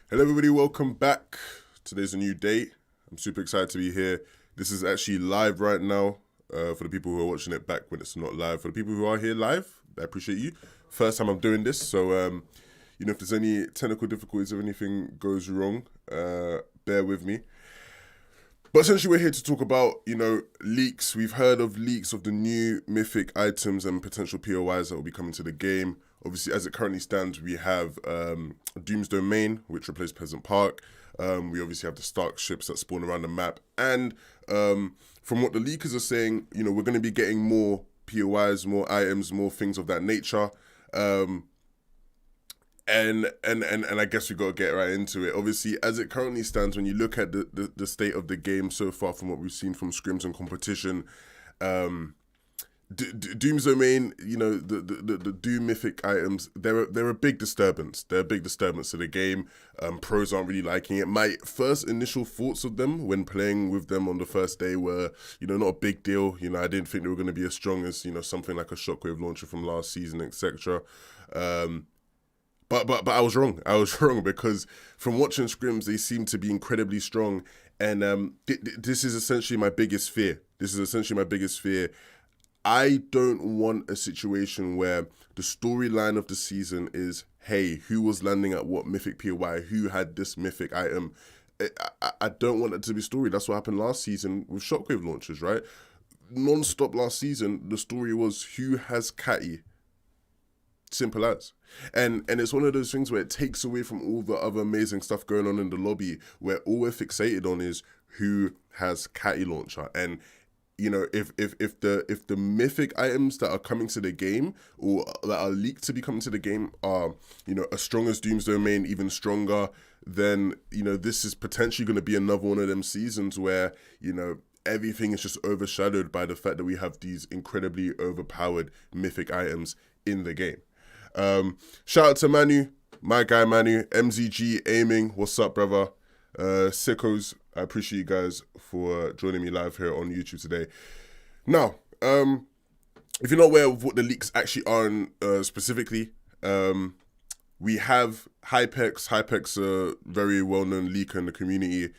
Hello everybody, welcome back. Today's a new day. I'm super excited to be here. This is actually live right now for the people who are watching it back when it's not live. For the people who are here live, I appreciate you. First time I'm doing this, so if there's any technical difficulties or anything goes wrong, bear with me. But essentially we're here to talk about, leaks. We've heard of leaks of the new Mythic items and potential POIs that will be coming to the game. Obviously, as it currently stands, we have Doom's Domain, which replaced Peasant Park. We obviously have the Stark ships that spawn around the map. And from what the leakers are saying, we're going to be getting more POIs, more items, more things of that nature. And I guess we got to get right into it. Obviously, as it currently stands, when you look at the state of the game so far from what we've seen from scrims and competition, Doom's Domain, the Doom Mythic items, they're a big disturbance. They're a big disturbance to the game. Pros aren't really liking it. My first initial thoughts of them when playing with them on the first day were, not a big deal. I didn't think they were going to be as strong as, something like a Shockwave launcher from last season, etc. But I was wrong. I was wrong because from watching scrims, they seem to be incredibly strong. And this is essentially my biggest fear. I don't want a situation where the storyline of the season is, hey, who was landing at what Mythic POI? Who had this Mythic item? I don't want that to be story. That's what happened last season with Shockwave launchers, right? Non-stop last season, the story was who has Catty? Simple as. And it's one of those things where it takes away from all the other amazing stuff going on in the lobby, where all we're fixated on is who has Catty launcher. And if the mythic items that are coming to the game or that are leaked to be coming to the game are as strong as Doom's Domain, even stronger, then this is potentially going to be another one of them seasons where everything is just overshadowed by the fact that we have these incredibly overpowered mythic items in the game. Shout out to Manu, my guy Manu, MZG Aiming. What's up, brother? Sickos, I appreciate you guys for joining me live here on YouTube today. Now, if you're not aware of what the leaks actually are specifically, we have Hypex. Hypex, a very well-known leaker in the community.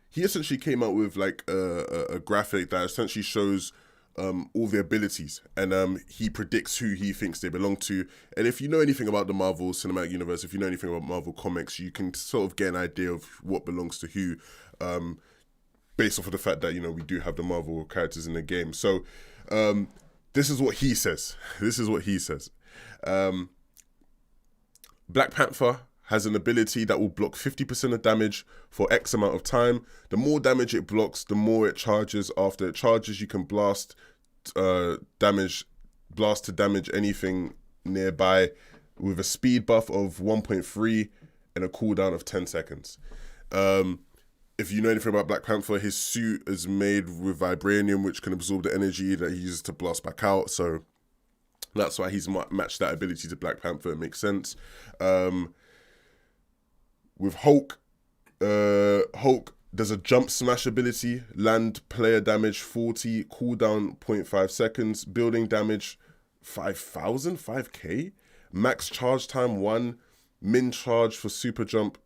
He essentially came out with like a graphic that essentially shows all the abilities, and he predicts who he thinks they belong to. And if you know anything about the Marvel Cinematic Universe, if you know anything about Marvel Comics, you can sort of get an idea of what belongs to who, based off of the fact that we do have the Marvel characters in the game. So this is what he says. Black Panther has an ability that will block 50% of damage for X amount of time. The more damage it blocks, the more it charges. After it charges, you can blast to damage anything nearby with a speed buff of 1.3 and a cooldown of 10 seconds. If you know anything about Black Panther, his suit is made with vibranium, which can absorb the energy that he uses to blast back out. So that's why he's matched that ability to Black Panther. It makes sense. With Hulk, there's a jump smash ability, land player damage 40, cooldown 0.5 seconds, building damage 5k, max charge time 1, min charge for super jump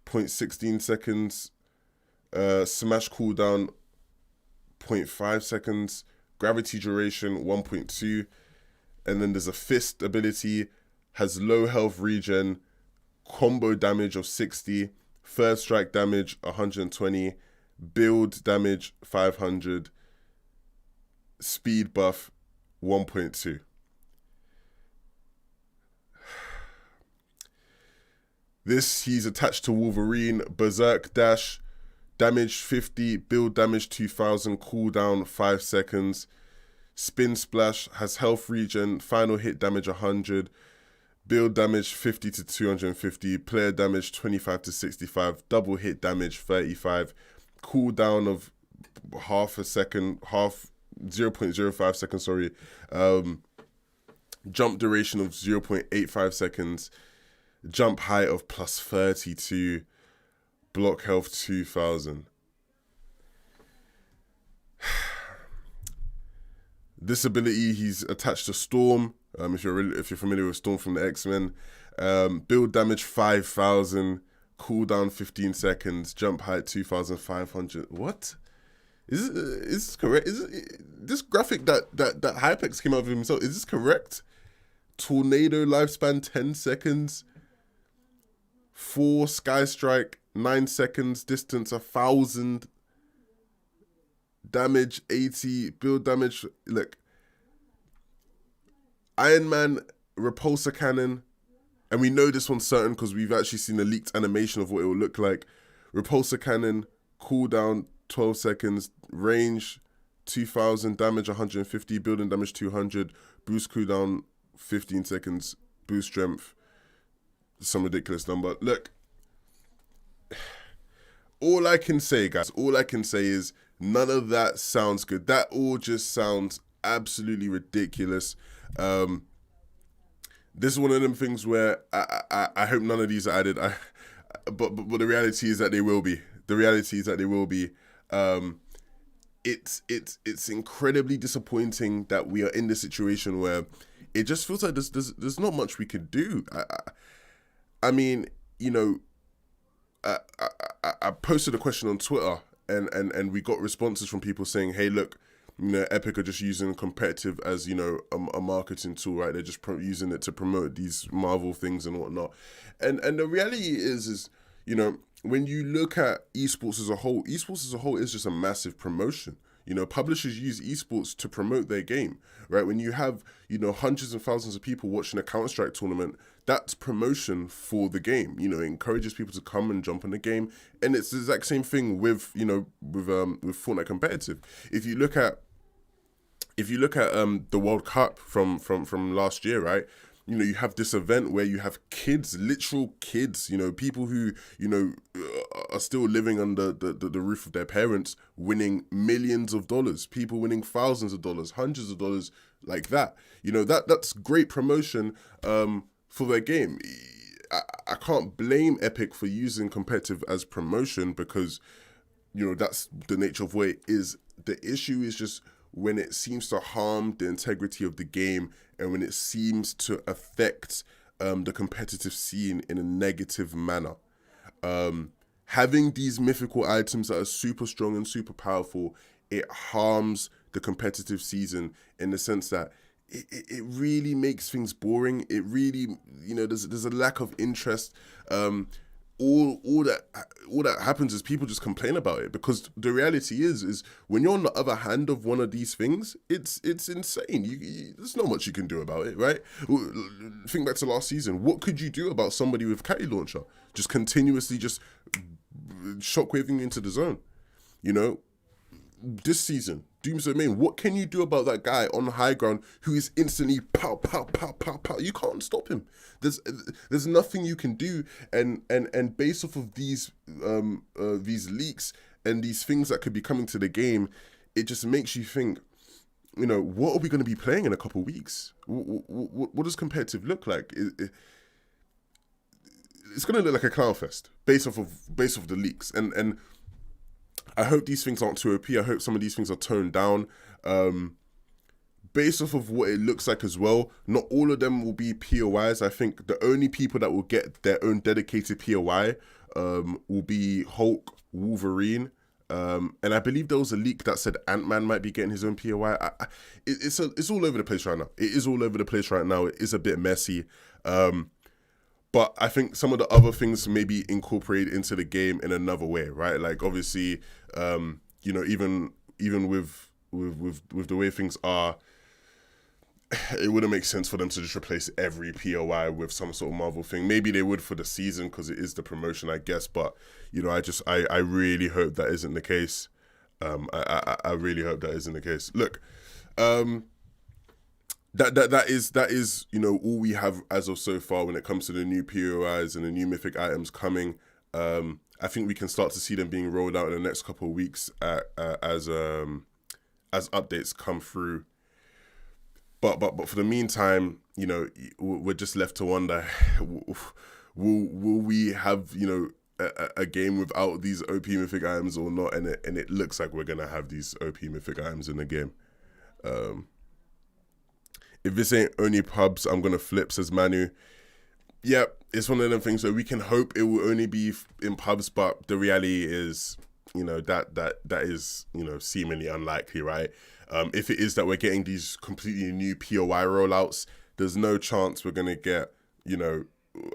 0.16 seconds, smash cooldown 0.5 seconds, gravity duration 1.2, and then there's a fist ability, has low health regen, combo damage of 60, first strike damage 120, build damage 500, speed buff 1.2. He's attached to Wolverine, Berserk Dash, damage 50, build damage 2000, cooldown 5 seconds, spin splash, has health regen, final hit damage 100, build damage 50 to 250, player damage 25 to 65, double hit damage 35, cooldown of 0.05 seconds, jump duration of 0.85 seconds, jump height of plus 32, block health 2000. This ability, he's attached to Storm. If you're familiar with Storm from the X-Men, build damage 5,000, cooldown 15 seconds, jump height 2,500. What? Is this correct? This graphic that Hypex came out with himself, is this correct? Tornado lifespan 10 seconds. 4 sky strike 9 seconds, distance 1,000, damage 80, build damage. Look, Iron Man repulsor cannon, and we know this one's certain because we've actually seen a leaked animation of what it will look like. Repulsor cannon, cooldown 12 seconds, range 2,000, damage 150, building damage 200, boost cooldown 15 seconds, boost strength, some ridiculous number. Look, all I can say, guys, is none of that sounds good. That all just sounds absolutely ridiculous. This is one of them things where I hope none of these are added. But the reality is that they will be. It's incredibly disappointing that we are in this situation where it just feels like there's not much we could do. I mean, you know, I posted a question on Twitter and we got responses from people saying, hey, look, you know, Epic are just using competitive as, you know, a marketing tool, right? They're just using it to promote these Marvel things and whatnot. And the reality is, you know, when you look at esports as a whole is just a massive promotion. You know, publishers use esports to promote their game, right? When you have, you know, hundreds and thousands of people watching a Counter-Strike tournament, that's promotion for the game. You know, it encourages people to come and jump in the game. And it's the exact same thing with, you know, with Fortnite competitive. If you look at the World Cup from last year, right? You know, you have this event where you have kids, literal kids, you know, people who, you know, are still living under the roof of their parents, winning millions of dollars, people winning thousands of dollars, hundreds of dollars, like that. You know, that's great promotion for their game. I can't blame Epic for using competitive as promotion because, you know, that's the nature of what it is. The issue is just when it seems to harm the integrity of the game and when it seems to affect the competitive scene in a negative manner. Having these mythical items that are super strong and super powerful, it harms the competitive season in the sense that it really makes things boring. It really, you know, there's a lack of interest. All that happens is people just complain about it because the reality is when you're on the other hand of one of these things, it's insane. There's not much you can do about it, right? Think back to last season. What could you do about somebody with Catty Launcher just continuously just shockwaving into the zone? You know, this season, Doomsday Main, what can you do about that guy on the high ground who is instantly pow, pow, pow, pow, pow? You can't stop him. There's nothing you can do. And based off of these leaks and these things that could be coming to the game, it just makes you think, you know, what are we going to be playing in a couple of weeks? What does competitive look like? It's going to look like a clown fest based off the leaks. And I hope these things aren't too OP. I hope some of these things are toned down. Based off of what it looks like as well, not all of them will be POIs. I think the only people that will get their own dedicated POI will be Hulk, Wolverine, and I believe there was a leak that said Ant-Man might be getting his own POI. It's all over the place right now. It is all over the place right now. It is a bit messy. But I think some of the other things may be incorporated into the game in another way, right? Like obviously, you know, even with the way things are, it wouldn't make sense for them to just replace every POI with some sort of Marvel thing. Maybe they would for the season because it is the promotion, I guess. But you know, I really hope that isn't the case. I really hope that isn't the case. Look, That is you know all we have as of so far when it comes to the new POIs and the new mythic items coming. I think we can start to see them being rolled out in the next couple of weeks as updates come through. But for the meantime, you know, we're just left to wonder: will we have, you know, a game without these OP mythic items or not? And it looks like we're gonna have these OP mythic items in the game. If this ain't only pubs, I'm gonna flip, says Manu. yeah, it's one of them things where we can hope it will only be in pubs, but the reality is, that is, seemingly unlikely, right? If it is that we're getting these completely new POI rollouts, there's no chance we're gonna get,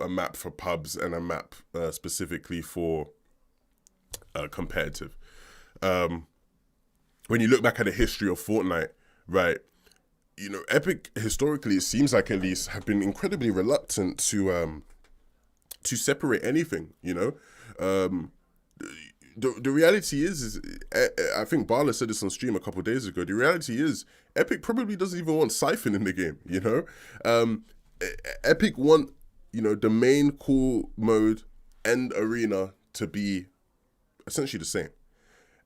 a map for pubs and a map specifically for competitive. When you look back at the history of Fortnite, right? Epic historically, it seems like at least, have been incredibly reluctant to separate anything. The reality is I think Barla said this on stream a couple of days ago. The reality is Epic probably doesn't even want Siphon in the game. Epic want the main core mode and arena to be essentially the same,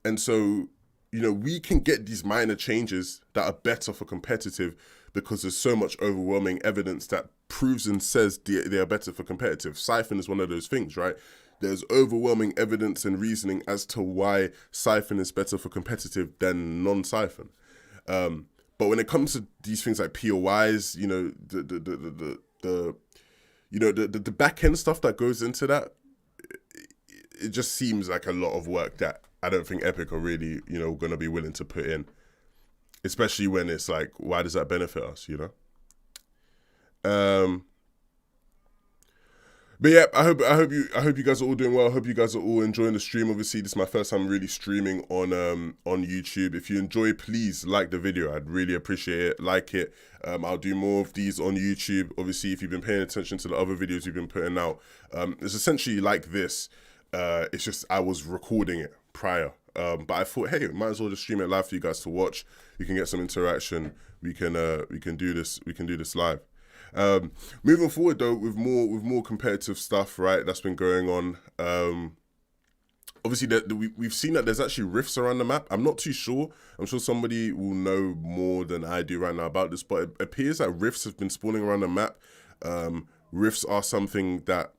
and so we can get these minor changes that are better for competitive because there's so much overwhelming evidence that proves and says they are better for competitive. Siphon is one of those things, right? There's overwhelming evidence and reasoning as to why Siphon is better for competitive than non-Siphon. But when it comes to these things like POIs, the back end stuff that goes into that, it just seems like a lot of work that I don't think Epic are really, going to be willing to put in, especially when it's like, why does that benefit us, But yeah, I hope you guys are all doing well. I hope you guys are all enjoying the stream. Obviously, this is my first time really streaming on YouTube. If you enjoy, please like the video. I'd really appreciate it. Like it. I'll do more of these on YouTube. Obviously, if you've been paying attention to the other videos we've been putting out, it's essentially like this. It's just I was recording it prior. But I thought, hey, might as well just stream it live for you guys to watch. You can get some interaction. We can do this. We can do this live. Moving forward though, with more competitive stuff, right? That's been going on. Obviously, we've seen that there's actually rifts around the map. I'm not too sure. I'm sure somebody will know more than I do right now about this, but it appears that rifts have been spawning around the map. Rifts are something that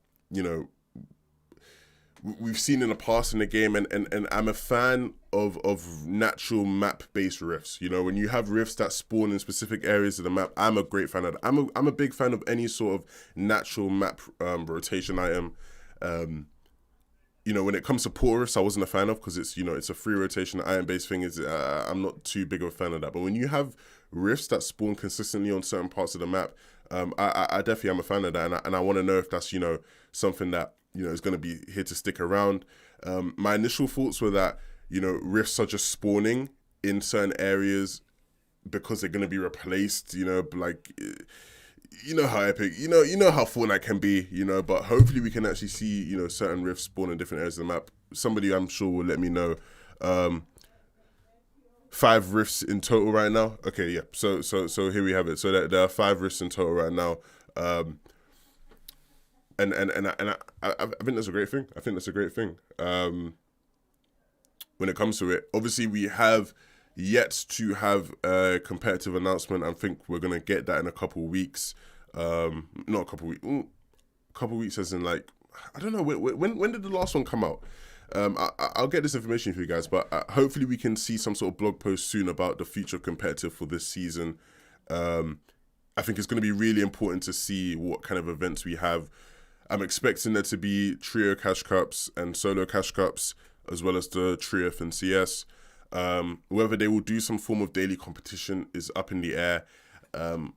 we've seen in the past in the game, and I'm a fan of natural map-based rifts. When you have rifts that spawn in specific areas of the map, I'm a great fan of that. I'm a big fan of any sort of natural map rotation item. When it comes to portal rifts, I wasn't a fan of because it's a free rotation item-based thing. I'm not too big of a fan of that. But when you have rifts that spawn consistently on certain parts of the map, I definitely am a fan of that, and I want to know if that's something that is going to be here to stick around. My initial thoughts were that rifts are just spawning in certain areas because they're going to be replaced. Like how Epic, how Fortnite can be. But hopefully we can actually see certain rifts spawn in different areas of the map. Somebody I'm sure will let me know. 5 rifts in total right now. Okay, yeah. So here we have it. So there are 5 rifts in total right now. And I think that's a great thing. I think that's a great thing. When it comes to it, obviously we have yet to have a competitive announcement. I think we're gonna get that in a couple weeks. Not a couple weeks. Couple weeks as in like, I don't know when did the last one come out? I'll get this information for you guys, but hopefully we can see some sort of blog post soon about the future of competitive for this season. I think it's going to be really important to see what kind of events we have. I'm expecting there to be trio cash cups and solo cash cups, as well as the trio and CS. Whether they will do some form of daily competition is up in the air.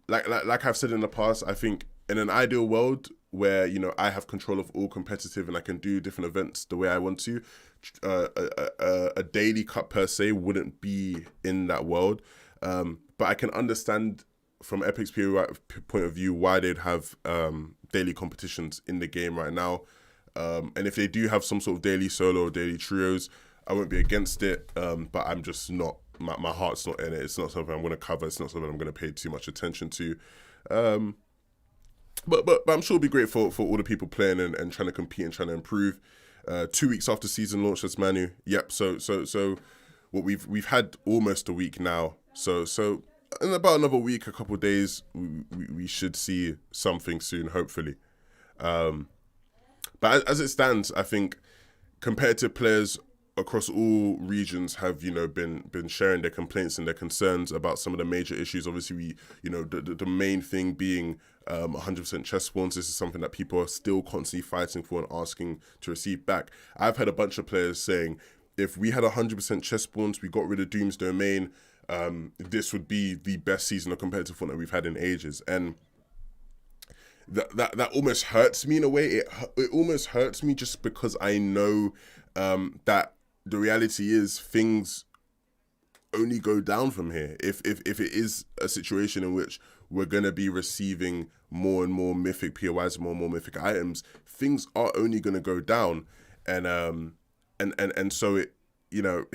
Like I've said in the past, I think in an ideal world where I have control of all competitive and I can do different events the way I want to, a daily cup per se wouldn't be in that world. But I can understand from Epic's point of view why they'd have daily competitions in the game right now. And if they do have some sort of daily solo or daily trios, I won't be against it. But I'm just not, my heart's not in it. It's not something I'm going to cover. It's not something I'm going to pay too much attention to. But I'm sure it'll be great for all the people playing and trying to compete and trying to improve. 2 weeks after season launch, that's Manu. Yep. So what we've had almost a week now. So in about another week, a couple of days, we should see something soon, hopefully. But as it stands, I think competitive players across all regions have, you know, been sharing their complaints and their concerns about some of the major issues. Obviously, we, you know, the main thing being 100% chest spawns. This is something that people are still constantly fighting for and asking to receive back. I've had a bunch of players saying, if we had 100% chest spawns, we got rid of Doom's Domain, this would be the best season of competitive Fortnite we've had in ages. And that almost hurts me in a way. It almost hurts me just because I know that the reality is things only go down from here. If it is a situation in which we're gonna be receiving more and more mythic POIs, more and more mythic items, things are only gonna go down, and so it, you know,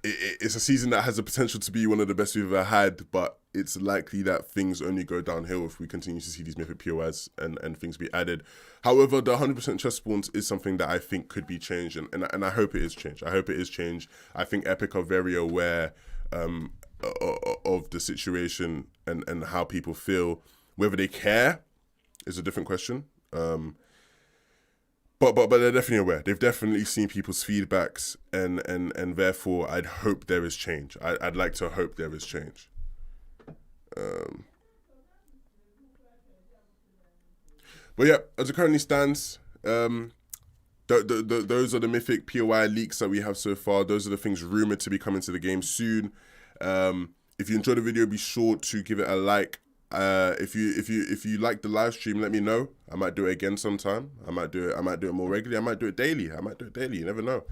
it's a season that has the potential to be one of the best we've ever had, but it's likely that things only go downhill if we continue to see these mythic POIs and things be added. However, the 100% chest spawns is something that I think could be changed, and I hope it is changed. I hope it is changed. I think Epic are very aware of the situation and how people feel. Whether they care is a different question. But they're definitely aware. They've definitely seen people's feedbacks, and therefore I'd hope there is change. I'd like to hope there is change. But yeah, as it currently stands, those are the mythic POI leaks that we have so far. Those are the things rumored to be coming to the game soon. If you enjoyed the video, be sure to give it a like. If you like the live stream, let me know. I might do it again sometime. I might do it more regularly. I might do it daily. You never know.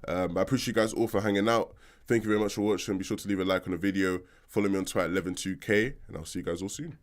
I appreciate you guys all for hanging out. Thank you very much for watching. Be sure to leave a like on the video. Follow me on Twitter, 112k, and I'll see you guys all soon.